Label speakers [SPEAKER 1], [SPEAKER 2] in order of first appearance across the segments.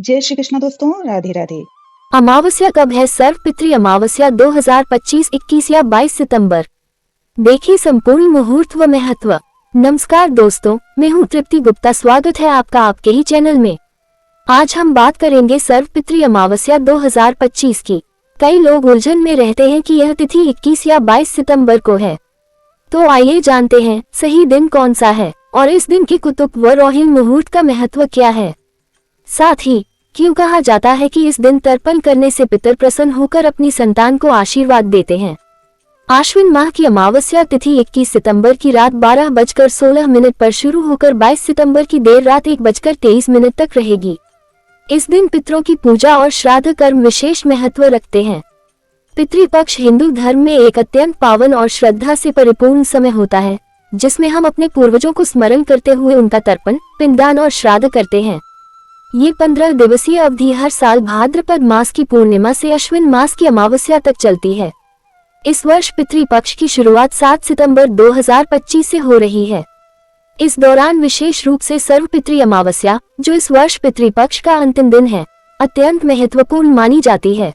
[SPEAKER 1] जय श्री कृष्ण दोस्तों, राधे राधे।
[SPEAKER 2] अमावस्या कब है? सर्वपितृ अमावस्या 2025 21 या 22 सितंबर। देखिए संपूर्ण मुहूर्त व महत्व। नमस्कार दोस्तों, मैं हूँ तृप्ति गुप्ता। स्वागत है आपका आपके ही चैनल में। आज हम बात करेंगे सर्वपितृ अमावस्या 2025 की। कई लोग उलझन में रहते हैं कि यह तिथि 21 या 22 सितंबर को है। तो आइए जानते हैं सही दिन कौन सा है और इस दिन के कुतुब व रोहिणी मुहूर्त का महत्व क्या है। साथ ही क्यों कहा जाता है कि इस दिन तर्पण करने से पितर प्रसन्न होकर अपनी संतान को आशीर्वाद देते हैं। आश्विन माह की अमावस्या तिथि 21 सितंबर की रात 12:16 पर शुरू होकर 22 सितंबर की देर रात 1:23 तक रहेगी। इस दिन पितरों की पूजा और श्राद्ध कर्म विशेष महत्व रखते हैं। पितृपक्ष हिंदू धर्म में एक अत्यंत पावन और श्रद्धा से परिपूर्ण समय होता है, जिसमें हम अपने पूर्वजों को स्मरण करते हुए उनका तर्पण, पिंडदान और श्राद्ध करते हैं। ये 15 दिवसीय अवधि हर साल भाद्रपद मास की पूर्णिमा से अश्विन मास की अमावस्या तक चलती है। इस वर्ष पितृपक्ष की शुरुआत 7 सितंबर 2025 से हो रही है। इस दौरान विशेष रूप से सर्वपितृ अमावस्या, जो इस वर्ष पितृपक्ष का अंतिम दिन है, अत्यंत महत्वपूर्ण मानी जाती है।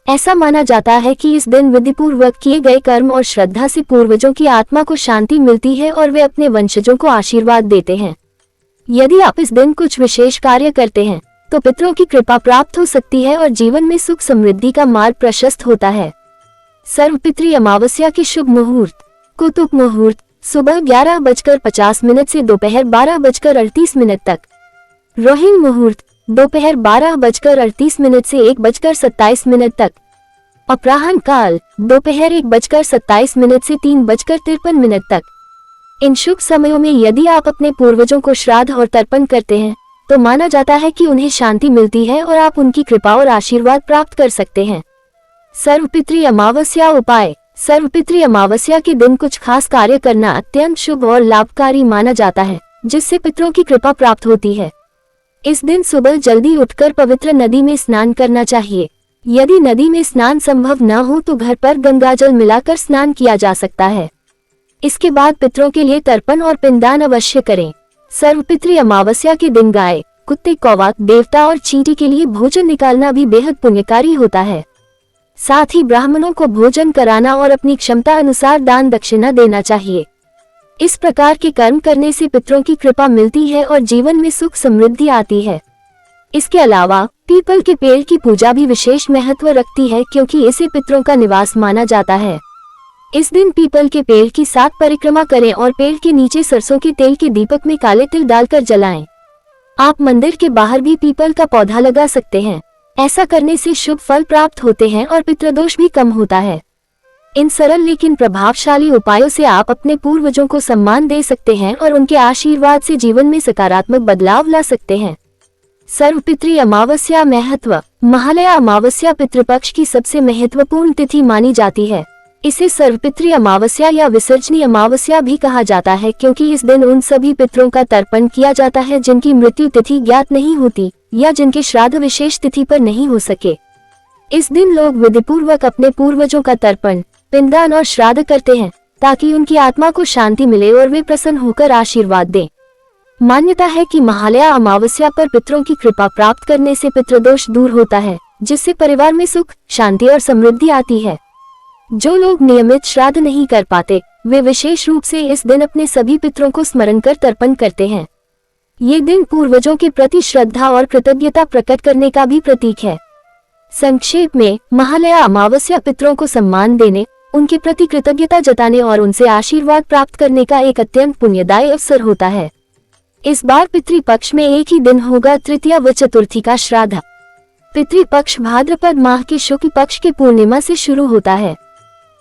[SPEAKER 2] ऐसा माना जाता है कि इस दिन विधिपूर्वक किए गए कर्म और श्रद्धा से पूर्वजों की आत्मा को शांति मिलती है और वे अपने वंशजों को आशीर्वाद देते हैं। यदि आप इस दिन कुछ विशेष कार्य करते हैं तो पितरों की कृपा प्राप्त हो सकती है और जीवन में सुख समृद्धि का मार्ग प्रशस्त होता है। सर्वपितृ अमावस्या की शुभ मुहूर्त। कुतुब मुहूर्त सुबह 11:50 से दोपहर 12:38 तक। रोहिणी मुहूर्त दोपहर 12:38 से 1:27 तक। अपराह्न काल दोपहर 1:27 से 3:53 तक। इन शुभ समयों में यदि आप अपने पूर्वजों को श्राद्ध और तर्पण करते हैं तो माना जाता है कि उन्हें शांति मिलती है और आप उनकी कृपा और आशीर्वाद प्राप्त कर सकते हैं। सर्वपितृ अमावस्या उपाय। सर्वपितृ अमावस्या के दिन कुछ खास कार्य करना अत्यंत शुभ और लाभकारी माना जाता है, जिससे पितरों की कृपा प्राप्त होती है। इस दिन सुबह जल्दी उठकर पवित्र नदी में स्नान करना चाहिए। यदि नदी में स्नान संभव न हो तो घर पर गंगाजल मिलाकर स्नान किया जा सकता है। इसके बाद पितरों के लिए तर्पण और पिंडदान अवश्य करें। सर्वपितृ अमावस्या के दिन गाय, कुत्ते, कौवा, देवता और चींटी के लिए भोजन निकालना भी बेहद पुण्यकारी होता है। साथ ही ब्राह्मणों को भोजन कराना और अपनी क्षमता अनुसार दान दक्षिणा देना चाहिए। इस प्रकार के कर्म करने से पितरों की कृपा मिलती है और जीवन में सुख समृद्धि आती है। इसके अलावा पीपल के पेड़ की पूजा भी विशेष महत्व रखती है, क्योंकि इसे पितरों का निवास माना जाता है। इस दिन पीपल के पेड़ की 7 परिक्रमा करें और पेड़ के नीचे सरसों के तेल के दीपक में काले तिल डालकर जलाएं। आप मंदिर के बाहर भी पीपल का पौधा लगा सकते हैं। ऐसा करने से शुभ फल प्राप्त होते हैं और पितृदोष भी कम होता है। इन सरल लेकिन प्रभावशाली उपायों से आप अपने पूर्वजों को सम्मान दे सकते हैं और उनके आशीर्वाद से जीवन में सकारात्मक बदलाव ला सकते हैं। सर्वपितृ अमावस्या महत्व। महालया अमावस्या पितृपक्ष की सबसे महत्वपूर्ण तिथि मानी जाती है। इसे सर्वपितृ अमावस्या या विसर्जनी अमावस्या भी कहा जाता है, क्योंकि इस दिन उन सभी पितरों का तर्पण किया जाता है जिनकी मृत्यु तिथि ज्ञात नहीं होती या जिनके श्राद्ध विशेष तिथि पर नहीं हो सके। इस दिन लोग विधिपूर्वक अपने पूर्वजों का तर्पण, पिंडदान और श्राद्ध करते हैं ताकि उनकी आत्मा को शांति मिले और वे प्रसन्न होकर आशीर्वाद दें। मान्यता है कि महालया अमावस्या पर पितरों की कृपा प्राप्त करने से पितृदोष दूर होता है, जिससे परिवार में सुख, शांति और समृद्धि आती है। जो लोग नियमित श्राद्ध नहीं कर पाते, वे विशेष रूप से इस दिन अपने सभी पितरों को स्मरण कर तर्पण करते हैं। ये दिन पूर्वजों के प्रति श्रद्धा और कृतज्ञता प्रकट करने का भी प्रतीक है। संक्षेप में, महालया अमावस्या पितरों को सम्मान देने, उनके प्रति कृतज्ञता जताने और उनसे आशीर्वाद प्राप्त करने का एक अत्यंत पुण्यदायी अवसर होता है। इस बार पितृपक्ष में एक ही दिन होगा, तृतीया व चतुर्थी का श्राद्ध। पितृपक्ष भाद्रपद माह के शुक्ल पक्ष के पूर्णिमा से शुरू होता है।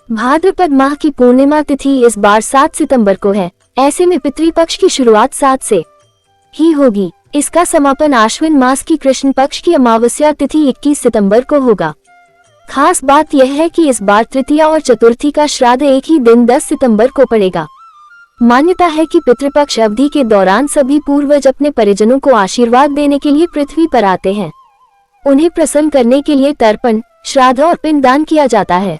[SPEAKER 2] भाद्रपद माह की पूर्णिमा तिथि इस बार 7 सितंबर को है। ऐसे में पितृपक्ष की शुरुआत 7 से ही होगी। इसका समापन आश्विन मास की कृष्ण पक्ष की अमावस्या तिथि 21 सितंबर को होगा। खास बात यह है कि इस बार तृतीया और चतुर्थी का श्राद्ध एक ही दिन 10 सितंबर को पड़ेगा। मान्यता है कि पितृपक्ष अवधि के दौरान सभी पूर्वज अपने परिजनों को आशीर्वाद देने के लिए पृथ्वी पर आते हैं। उन्हें प्रसन्न करने के लिए तर्पण, श्राद्ध और पिंडदान किया जाता है।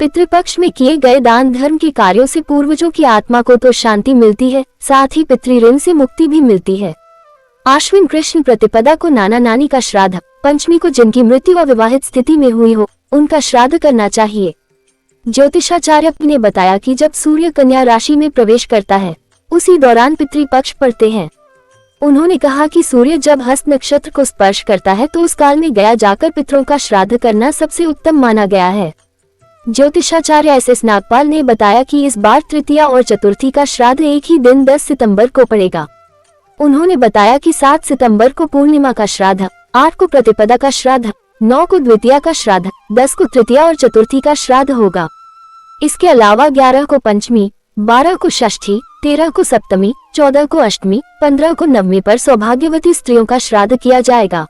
[SPEAKER 2] पितृपक्ष में किए गए दान धर्म के कार्यों से पूर्वजों की आत्मा को तो शांति मिलती है, साथ ही पितृ ऋण से मुक्ति भी मिलती है। आश्विन कृष्ण प्रतिपदा को नाना नानी का श्राद्ध, पंचमी को जिनकी मृत्यु अविवाहित स्थिति में हुई हो उनका श्राद्ध करना चाहिए। ज्योतिषाचार्य ने बताया कि जब सूर्य कन्या राशि में प्रवेश करता है उसी दौरान पितृपक्ष पड़ते हैं। उन्होंने कहा कि सूर्य जब हस्त नक्षत्र को स्पर्श करता है तो उस काल में गया जाकर पितरों का श्राद्ध करना सबसे उत्तम माना गया है। ज्योतिषाचार्य एस नागपाल ने बताया कि इस बार तृतीया और चतुर्थी का श्राद्ध एक ही दिन 10 सितंबर को पड़ेगा। उन्होंने बताया कि 7 सितंबर को पूर्णिमा का श्राद्ध, 8 को प्रतिपदा का श्राद्ध, 9 को द्वितीया का श्राद्ध, 10 को तृतीया और चतुर्थी का श्राद्ध होगा। इसके अलावा 11 को पंचमी, 12 को षष्ठी, 13 को सप्तमी, 14 को अष्टमी, 15 को नवमी पर सौभाग्यवती स्त्रियों का श्राद्ध किया जाएगा।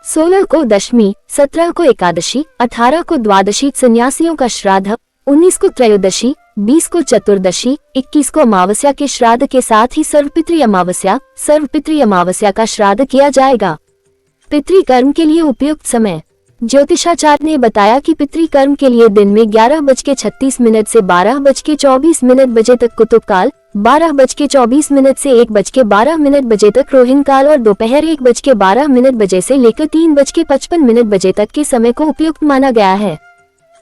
[SPEAKER 2] 16 को दशमी, 17 को एकादशी, 18 को द्वादशी सन्यासियों का श्राद्ध, 19 को त्रयोदशी, 20 को चतुर्दशी, 21 को अमावस्या के श्राद्ध के साथ ही सर्वपितृ अमावस्या का श्राद्ध किया जाएगा। पितृकर्म के लिए उपयुक्त समय। ज्योतिषाचार्य ने बताया कि पितृकर्म के लिए दिन में 11:36 से 12:24 बजे तक कुतुब काल, 12:24 से 1:12 बजे तक रोहिणी काल और दोपहर 1:12 बजे से लेकर 3:55 बजे तक के समय को उपयुक्त माना गया है।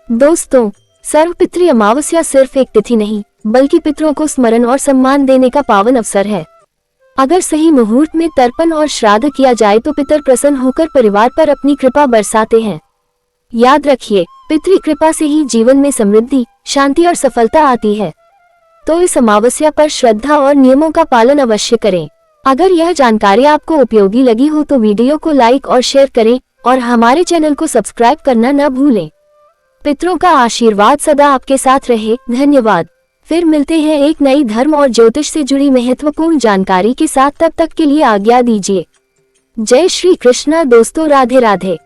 [SPEAKER 2] दोस्तों, सर्वपितृ अमावस्या सिर्फ एक तिथि नहीं बल्कि पितरों को स्मरण और सम्मान देने का पावन अवसर है। अगर सही मुहूर्त में तर्पण और श्राद्ध किया जाए तो पितर प्रसन्न होकर परिवार पर अपनी कृपा बरसाते हैं। याद रखिए, पितृ कृपा से ही जीवन में समृद्धि, शांति और सफलता आती है। तो इस अमावस्या पर श्रद्धा और नियमों का पालन अवश्य करें। अगर यह जानकारी आपको उपयोगी लगी हो तो वीडियो को लाइक और शेयर करें और हमारे चैनल को सब्सक्राइब करना न भूलें। पितरों का आशीर्वाद सदा आपके साथ रहे। धन्यवाद। फिर मिलते हैं एक नई धर्म और ज्योतिष से जुड़ी महत्वपूर्ण जानकारी के साथ। तब तक के लिए आज्ञा दीजिए। जय श्री कृष्णा दोस्तों, राधे राधे।